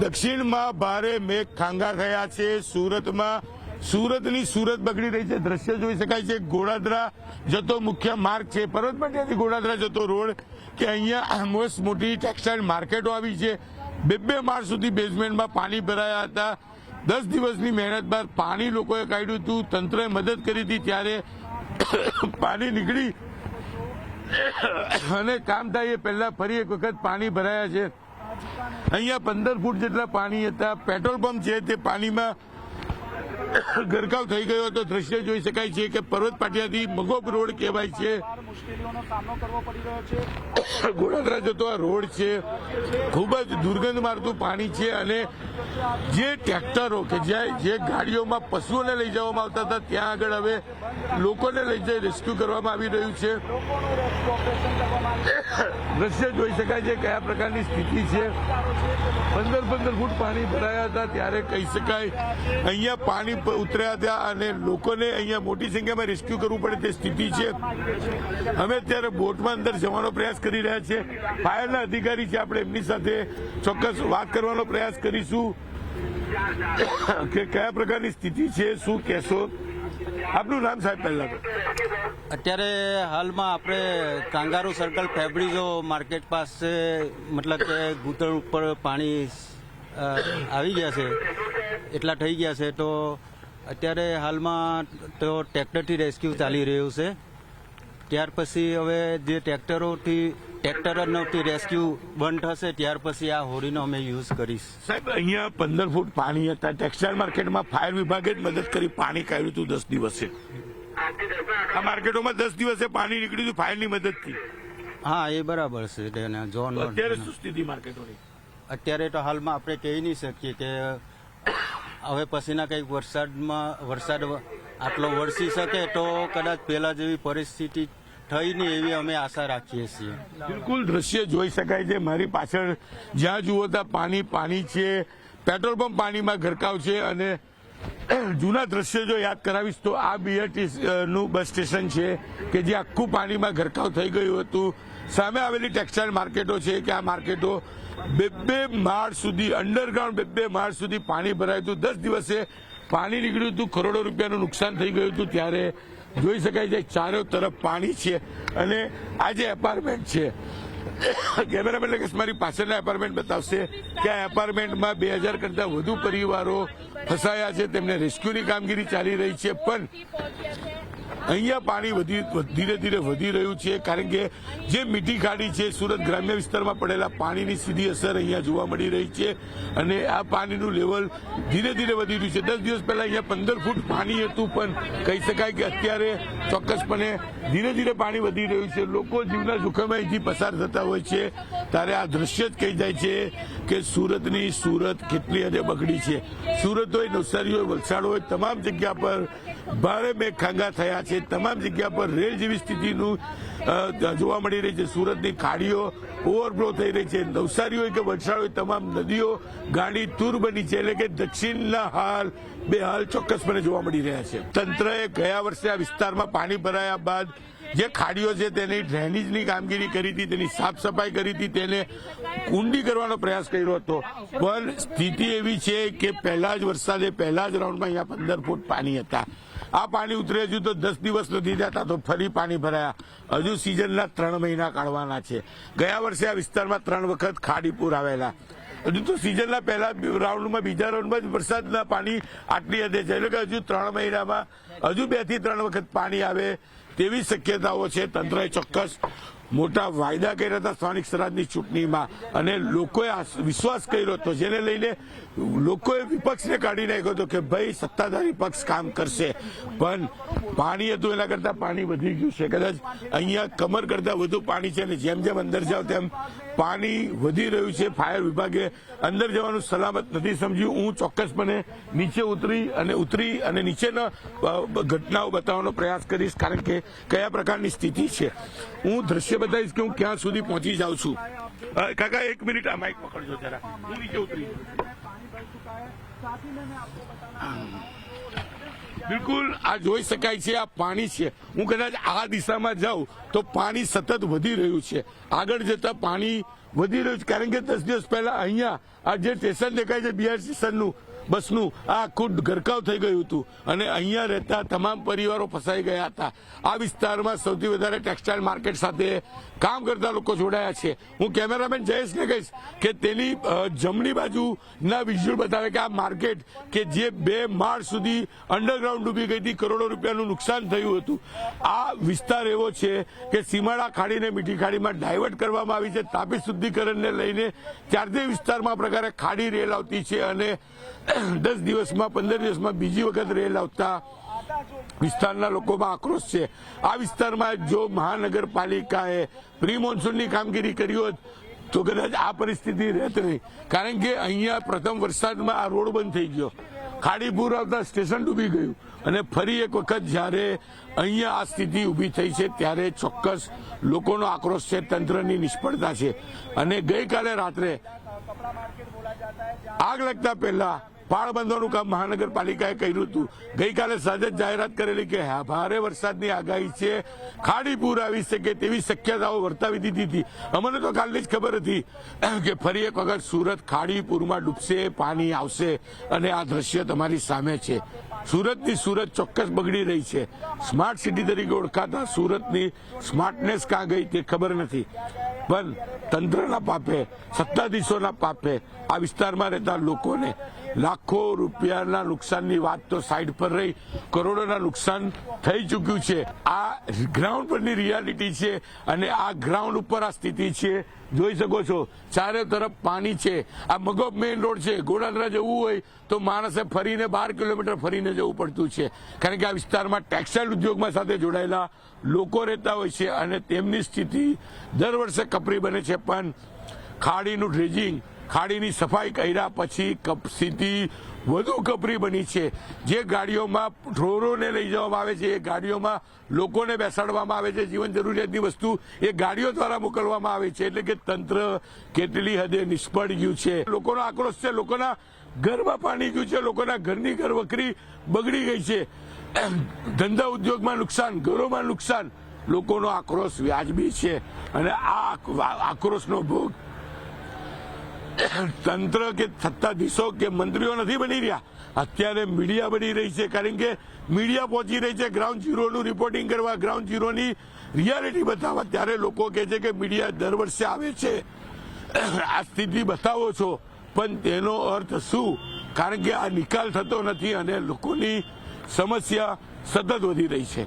દક્ષિણમાં ભારે મેઘ ખાંગા થયા છે। સુરતની સુરત બગડી રહી છે। દ્રશ્ય જોઈ શકાય છે। ગોડાદરા જતો મુખ્ય માર્ગ છે, પર્વતમાળાથી ગોડાદરા જતો રોડ કે અહીંયા મોટી ટેક્સટાઇલ માર્કેટો આવી છે। બે માળ સુધી બેઝમેન્ટમાં પાણી ભરાયા હતા। 10 દિવસની મહેનત બાદ પાણી લોકોએ કાઢ્યું હતું, તંત્રએ મદદ કરી હતી, ત્યારે પાણી નીકળી અને કામ થાય એ પહેલા ફરી એક વખત પાણી ભરાયા છે। અહીંયા 15 ફૂટ જેટલા પાણી હતા। પેટ્રોલ પંપ છે તે પાણીમાં ગરકાવ થઈ ગયો હતો। દ્રશ્ય જોઈ શકાય છે કે પર્વત પાટિયાથી મગોબ રોડ કહેવાય છે, ગોડાદરા જતો આ રોડ છે। ખૂબ જ દુર્ગંધ મારતું પાણી છે અને જે ટ્રેક્ટરો કે જે ગાડીઓમાં પશુઓને લઈ જવામાં આવતા હતા ત્યાં આગળ હવે લોકોને લઈ જઈ રેસ્ક્યુ કરવામાં આવી રહ્યું છે। દ્રશ્ય જોઈ શકાય છે કયા પ્રકારની સ્થિતિ છે। 15 ફૂટ પાણી ભરાયા હતા ત્યારે કહી શકાય અહીંયા પાણી ઉતર્યા હતા અને લોકોને અહીંયા મોટી સંખ્યામાં રેસ્ક્યુ કરવું પડે તે સ્થિતિ છે। અમે અત્યારે બોટમાં અંદર જવાનો પ્રયાસ કરી રહ્યા છીએ। ફાયરના અધિકારી છે, આપણે એમની સાથે ચોક્કસ વાત કરવાનો પ્રયાસ કરીશું કે કયા પ્રકારની સ્થિતિ છે, શું કહેશો? આપનું નામ સાહેબ પહેલા? અત્યારે હાલમાં આપણે કાંગારૂ સર્કલ ફેબ્રિઝો માર્કેટ પાસે મતલબ કે ઘૂંટણ ઉપર પાણી આવી ગયા છે, એટલા થઈ ગયા છે। તો અત્યારે હાલમાં તો ટ્રેક્ટરથી રેસ્ક્યુ ચાલી રહ્યું છે। ત્યાર પછી હવે જે ટ્રેક્ટરોથી રેસ્ક્યુ બંધ થશે ત્યાર પછી આ હોડીનો અમે યુઝ કરીશ। સાહેબ અહીંયા 15 ફૂટ પાણી હતા। ટેક્સટાઇલ માર્કેટમાં ફાયર વિભાગે જ મદદ કરી પાણી કાઢ્યું હતું 10 દિવસે। આ માર્કેટોમાં 10 દિવસે પાણી નીકળ્યું હતું ફાયરની મદદથી। હા, એ બરાબર છે। અત્યારે શું સ્થિતિ માર્કેટોની? અત્યારે તો હાલમાં આપણે કહી નહીં શકીએ કે હવે પછીના કંઈક વરસાદ આટલો વરસી શકે તો કદાચ પહેલા જેવી પરિસ્થિતિ થઈ નહીં એવી અમે આશા રાખીએ છીએ। બિલકુલ દ્રશ્ય જોઈ શકાય છે। મારી પાછળ જ્યાં જુઓ ત્યાં પાણી છે, પેટ્રોલ પંપ પાણીમાં ગરકાવ છે અને જૂના દ્રશ્ય જો યાદ કરાવીશ તો આ BRT નું બસ સ્ટેશન છે કે જે આખું પાણીમાં ગરકાવ થઈ ગયું હતું। સામે આવેલી ટેક્સટાઇલ માર્કેટો છે કે આ માર્કેટો બે માળ સુધી અંડરગ્રાઉન્ડ બે માળ સુધી પાણી ભરાયું હતું। 10 દિવસે પાણી નીકળ્યું હતું, કરોડો રૂપિયાનું નુકસાન થઈ ગયું હતું। ત્યારે જોઈ શકાય છે ચારો તરફ પાણી છે અને આ જે એપાર્ટમેન્ટ છે, કેમેરામેન લગેશ મારી પાછળના એપાર્ટમેન્ટ બતાવશે કે આ એપાર્ટમેન્ટમાં 2000 કરતા વધુ પરિવારો ફસાયા છે, તેમને રેસ્ક્યુની કામગીરી ચાલી રહી છે। પણ અહીંયા પાણી ધીરે ધીરે વધી રહ્યું છે કારણ કે જે મીઠી ખાડી છે, સુરત ગ્રામ્ય વિસ્તારમાં પડેલા પાણીની સીધી અસર અહીંયા જોવા મળી રહી છે અને આ પાણીનું લેવલ ધીરે ધીરે વધી રહ્યું છે। 10 દિવસ પહેલા અહીંયા 15 ફૂટ પાણી હતું, પણ કહી શકાય કે અત્યારે ચોક્કસપણે ધીરે ધીરે પાણી વધી રહ્યું છે। લોકો જીવના જોખમે અહીંથી પસાર થતા હોય છે ત્યારે આ દ્રશ્ય જ કહી જાય છે કે સુરત કેટલી હદે બગડી છે। સુરત હોય, નવસારી હોય, વલસાડ હોય, તમામ જગ્યા પર ભારે મેઘ ખાંગા થયા છે। તમામ જગ્યા પર રેલ જેવી સ્થિતિનું જોવા મળી રહી છે। સુરતની ખાડીઓ ઓવરફ્લો થઈ રહી છે। નવસારી હોય કે વલસાડ હોય, તમામ નદીઓ ગાડી તૂર બની છે। એટલે કે દક્ષિણના બે હાલ ચોક્કસપણે જોવા મળી રહ્યા છે। તંત્રએ ગયા વર્ષે આ વિસ્તારમાં પાણી ભરાયા બાદ જે ખાડીઓ છે તેની ડ્રેનેજની કામગીરી કરી હતી, તેની સાફ સફાઈ કરી હતી, તેને ઊંડી કરવાનો પ્રયાસ કર્યો હતો। પણ સ્થિતિ એવી છે કે પહેલા જ રાઉન્ડમાં અહીંયા 15 ફૂટ પાણી હતા। આ પાણી ઉતરે હજુ તો 10 દિવસ નથી જતા તો ફરી પાણી ભરાયા। હજુ સિઝનના 3 મહિના કાઢવાના છે। ગયા વર્ષે આ વિસ્તારમાં 3 વખત ખાડી પૂર આવેલા। હજુ તો સિઝનના પહેલા રાઉન્ડમાં, બીજા રાઉન્ડમાં જ વરસાદના પાણી આટલી હદે છે। એટલે કે હજુ 3 મહિનામાં હજુ 2 થી 3 વખત પાણી આવે તેવી શક્યતાઓ છે। તંત્રએ ચોક્કસ મોટા વાયદા કર્યા હતા સ્થાનિક સ્વરાજની ચૂંટણીમાં અને લોકોએ વિશ્વાસ કર્યો હતો, જેને લઈને લોકોએ વિપક્ષને કાઢી નાખ્યો હતો કે ભાઈ સત્તાધારી પક્ષ કામ કરશે। પણ પાણી હતું એના કરતાં પાણી વધી ગયું છે। કદાચ અહીંયા કમર કરતાં વધુ પાણી છે અને જેમ જેમ અંદર જાવ તેમ પાણી વધી રહ્યું છે। ફાયર વિભાગે અંદર જવાનું સલામત નથી સમજ્યું। હું ચોક્કસપણે નીચે ઉતરી અને નીચેના ઘટનાઓ બતાવવાનો પ્રયાસ કરીશ કારણ કે કયા પ્રકારની સ્થિતિ છે। હું દ્રશ્ય બતાવીશ કે હું ક્યાં સુધી પહોંચી જાઉં છું। કાકા 1 મિનિટ આ માઇક પકડજો જરા, હું નીચે ઉતરી रह चुका है। साथ ही में मैं आपको बताना चाहता हूँ जो रेसिडेंट બિલકુલ આ જોઈ શકાય છે, આ પાણી છે. હું કદાચ આ દિશામાં જાઉં તો પાણી સતત વધી રહ્યું છે. આગળ જતા પાણી વધી રહ્યું છે, કારણ કે 10 દિવસ પહેલા અહીંયા આ જે સ્ટેશન દેખાય છે બિહાર સ્ટેશનનું બસનું, આ આખું ગરકાવ થઈ ગયું હતું અને અહીંયા રહેતા તમામ પરિવારો ફસાઈ ગયા હતા. આ વિસ્તારમાં સૌથી વધારે ટેક્સટાઇલ માર્કેટ સાથે કામ કરતા લોકો જોડાયા છે. હું કેમેરામેન જયેશને કહીશ કે તેની જમણી બાજુના વિઝ્યુઅલ બતાવે કે આ માર્કેટ કે જે 2 માળ સુધી અંડરગ્રાઉન્ડ ડૂબી ગઈ હતી, કરોડો રૂપિયાનું નુકસાન થયું હતું. આ વિસ્તાર એવો છે કે સીમાડા ખાડીને મીઠી ખાડીમાં ડાયવર્ટ કરવામાં આવી છે. તાપી શુદ્ધિકરણને લઈને ચારથી વિસ્તારમાં આ પ્રકારે ખાડી રેલ આવતી છે અને 10 દિવસમાં 15 દિવસમાં બીજી વખત રેલ આવતા વિસ્તારના લોકોમાં આક્રોશ છે. આ વિસ્તારમાં જો મહાનગરપાલિકાએ પ્રી મોન્સૂનની કામગીરી કરી હોત તો કદાચ આ પરિસ્થિતિ રહેત નહીં, કારણ કે અહીંયા પ્રથમ વરસાદમાં આ રોડ બંધ થઈ ગયો, ખાડી પૂર આવતા સ્ટેશન ડૂબી ગયું અને ફરી એક વખત જ્યારે અહીંયા આ સ્થિતિ ઊભી થઈ છે ત્યારે ચોક્કસ લોકોનો આક્રોશ છે, તંત્રની નિષ્ફળતા છે. અને ગઈકાલે રાત્રે આગ લાગતા પહેલા પાળ બાંધવાનું કામ મહાનગરપાલિકાએ કર્યું હતું. ગઈકાલે સાંજે જ જાહેરાત કરેલી કે ભારે વરસાદની આગાહી છે, ખાડી પૂર આવી શકે તેવી શક્યતાઓ વર્તાવી દીધી હતી. અમને તો કાલની જ ખબર હતી કે ફરી એક વખત સુરત ખાડી પૂરમાં ડૂબશે, પાણી આવશે અને આ દ્રશ્ય તમારી સામે છે. સુરતની સુરત ચોક્કસ બગડી રહી છે. સ્માર્ટ સિટી તરીકે ઓળખાતા સુરતની સ્માર્ટનેસ ક્યાં ગઈ તે ખબર નથી, પણ તંત્રના પાપે, સત્તાધીશોના પાપે આ વિસ્તારમાં રહેતા લોકોને લાખો રૂપિયાના નુકસાનની વાત તો સાઈડ પર રહી, કરોડોના નુકસાન થઈ ચૂક્યું છે. આ ગ્રાઉન્ડ પરની રિયાલિટી છે અને આ ગ્રાઉન્ડ ઉપર આ સ્થિતિ છે. જોઈ શકો છો ચારે તરફ પાણી છે. આ મગોબ મેઇન રોડ છે, ગોડાદરા જવું હોય તો માણસે ફરીને 12 કિલોમીટર ફરીને જવું પડતું છે, કારણ કે આ વિસ્તારમાં ટેક્સટાઇલ ઉદ્યોગમાં સાથે જોડાયેલા લોકો રહેતા હોય છે અને તેમની સ્થિતિ દર વર્ષે કપરી બને છે. પણ ખાડીનું ડ્રેજિંગ, ખાડીની સફાઈ કર્યા પછી સ્થિતિ વધુ કપરી બની છે. જે ગાડીઓમાં ઢોરોને લઈ જવામાં આવે છે, એ ગાડીઓમાં લોકોને બેસાડવામાં આવે છે, જીવન જરૂરિયાતની વસ્તુ એ ગાડીઓ દ્વારા મોકલવામાં આવે છે. એટલે કે તંત્ર કેટલી હદે નિષ્ફળ ગયું છે. લોકોનો આક્રોશ છે, લોકોના ઘરમાં પાણી ગયું છે, લોકોના ઘરની ઘરવખરી બગડી ગઈ છે, ધંધા ઉદ્યોગમાં નુકસાન, ઘરોમાં નુકસાન. લોકોનો આક્રોશ વ્યાજબી છે અને આ આક્રોશનો ભોગ તંત્ર કે સત્તાધીશો કે મંત્રીઓ નથી બની રહ્યા, અત્યારે મીડિયા બની રહી છે. કારણ કે મીડિયા પહોંચી રહી છે ગ્રાઉન્ડ ઝીરોનું રિપોર્ટિંગ કરવા, ગ્રાઉન્ડ ઝીરોની રિયાલિટી બતાવવા. ત્યારે લોકો કહે છે કે મીડિયા દર વર્ષે આવે છે, આ સ્થિતિ બતાવો છો, પણ તેનો અર્થ શું? કારણ કે આ નિકાલ થતો નથી અને લોકોની સમસ્યા સતત વધી રહી છે.